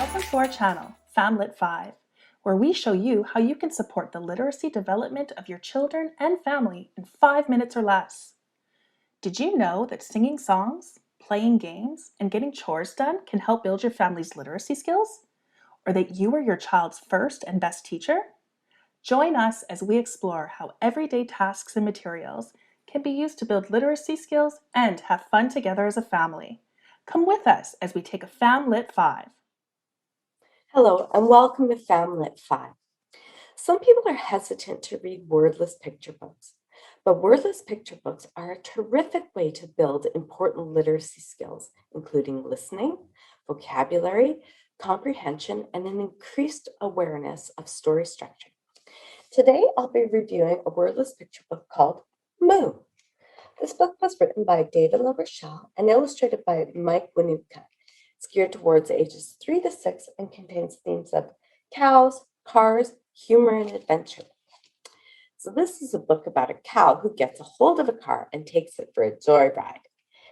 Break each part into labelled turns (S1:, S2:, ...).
S1: Welcome to our channel, FamLit 5, where we show you how you can support the literacy development of your children and family in 5 minutes or less. Did you know that singing songs, playing games, and getting chores done can help build your family's literacy skills? Or that you are your child's first and best teacher? Join us as we explore how everyday tasks and materials can be used to build literacy skills and have fun together as a family. Come with us as we take a FamLit 5.
S2: Hello, and welcome to FamLit 5. Some people are hesitant to read wordless picture books, but wordless picture books are a terrific way to build important literacy skills, including listening, vocabulary, comprehension, and an increased awareness of story structure. Today, I'll be reviewing a wordless picture book called Moo. This book was written by David LaRochelle and illustrated by Mike Winootka. It's geared towards ages 3 to 6 and contains themes of cows, cars, humor, and adventure. So this is a book about a cow who gets a hold of a car and takes it for a joyride.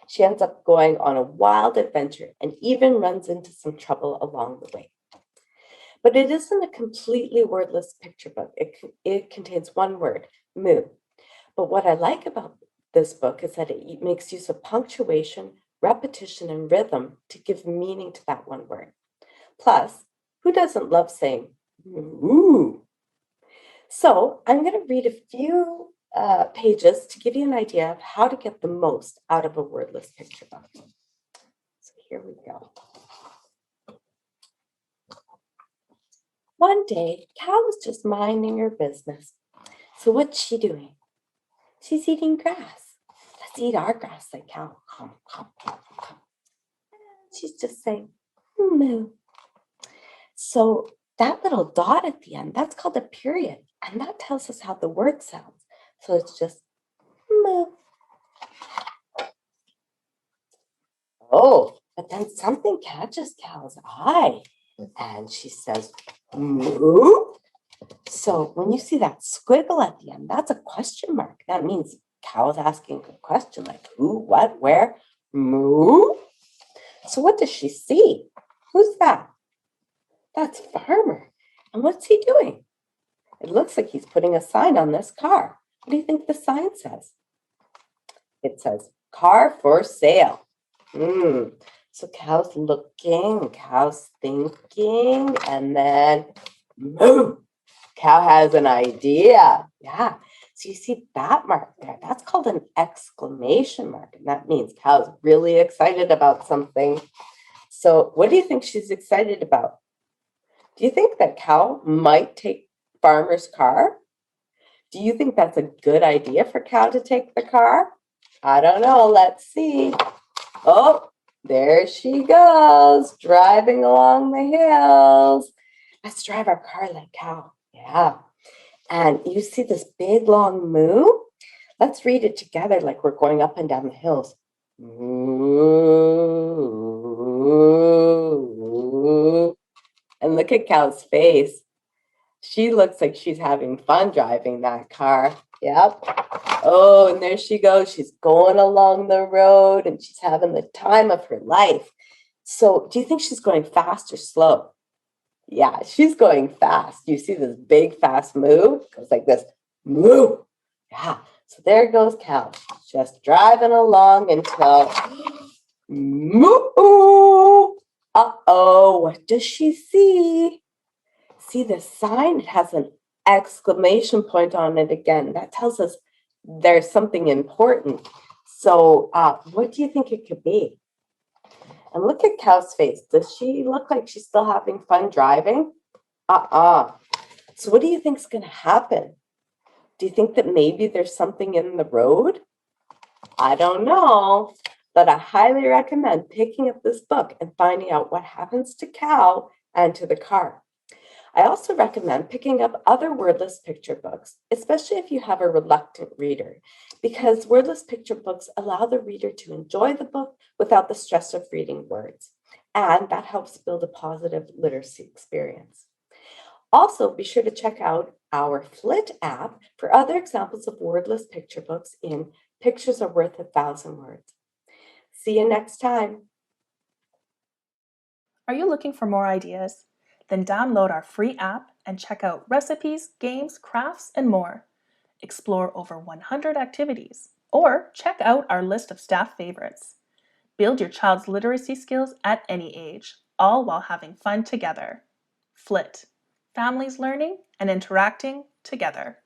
S2: She ends up going on a wild adventure and even runs into some trouble along the way. But it isn't a completely wordless picture book. It contains one word, moo. But what I like about this book is that it makes use of punctuation, repetition, and rhythm to give meaning to that one word. Plus, who doesn't love saying moo? So I'm going to read a few pages to give you an idea of how to get the most out of a wordless picture book. So here we go. One day, Cow was just minding her business. So what's she doing? She's eating grass. Let's eat our grass, said Cow. She's just saying, moo. So that little dot at the end, that's called a period. And that tells us how the word sounds. So it's just moo. Oh, but then something catches Cow's eye. And she says, moo. So when you see that squiggle at the end, that's a question mark. That means Cow is asking a question like who, what, where, moo. So what does she see? Who's that? That's Farmer. And what's he doing? It looks like he's putting a sign on this car. What do you think the sign says? It says, car for sale. So Cow's looking, Cow's thinking, and then moo. Cow has an idea. Yeah. So you see that mark there. That's called an exclamation mark. And that means Cow's really excited about something. So what do you think she's excited about? Do you think that Cow might take Farmer's car? Do you think that's a good idea for Cow to take the car? I don't know. Let's see. Oh, there she goes, driving along the hills. Let's drive our car like Cow. Yeah. And you see this big long moo? Let's read it together like we're going up and down the hills. Moo. And look at Cow's face. She looks like she's having fun driving that car. Yep. Oh, and there she goes. She's going along the road and she's having the time of her life. So do you think she's going fast or slow? Yeah, she's going fast. You see this big fast moo? It goes like this. Moo. Yeah. So there goes Cow. Just driving along until moo. Uh-oh, what does she see? See the sign? It has an exclamation point on it again. That tells us there's something important. So what do you think it could be? And look at Cow's face. Does she look like she's still having fun driving? So what do you think is going to happen? Do you think that maybe there's something in the road? I don't know, but I highly recommend picking up this book and finding out what happens to Cow and to the car. I also recommend picking up other wordless picture books, especially if you have a reluctant reader, because wordless picture books allow the reader to enjoy the book without the stress of reading words, and that helps build a positive literacy experience. Also, be sure to check out our Flit app for other examples of wordless picture books in Pictures Are Worth 1,000 Words. See you next time.
S1: Are you looking for more ideas? Then download our free app and check out recipes, games, crafts, and more. Explore over 100 activities, or check out our list of staff favorites. Build your child's literacy skills at any age, all while having fun together. FLIT, families learning and interacting together.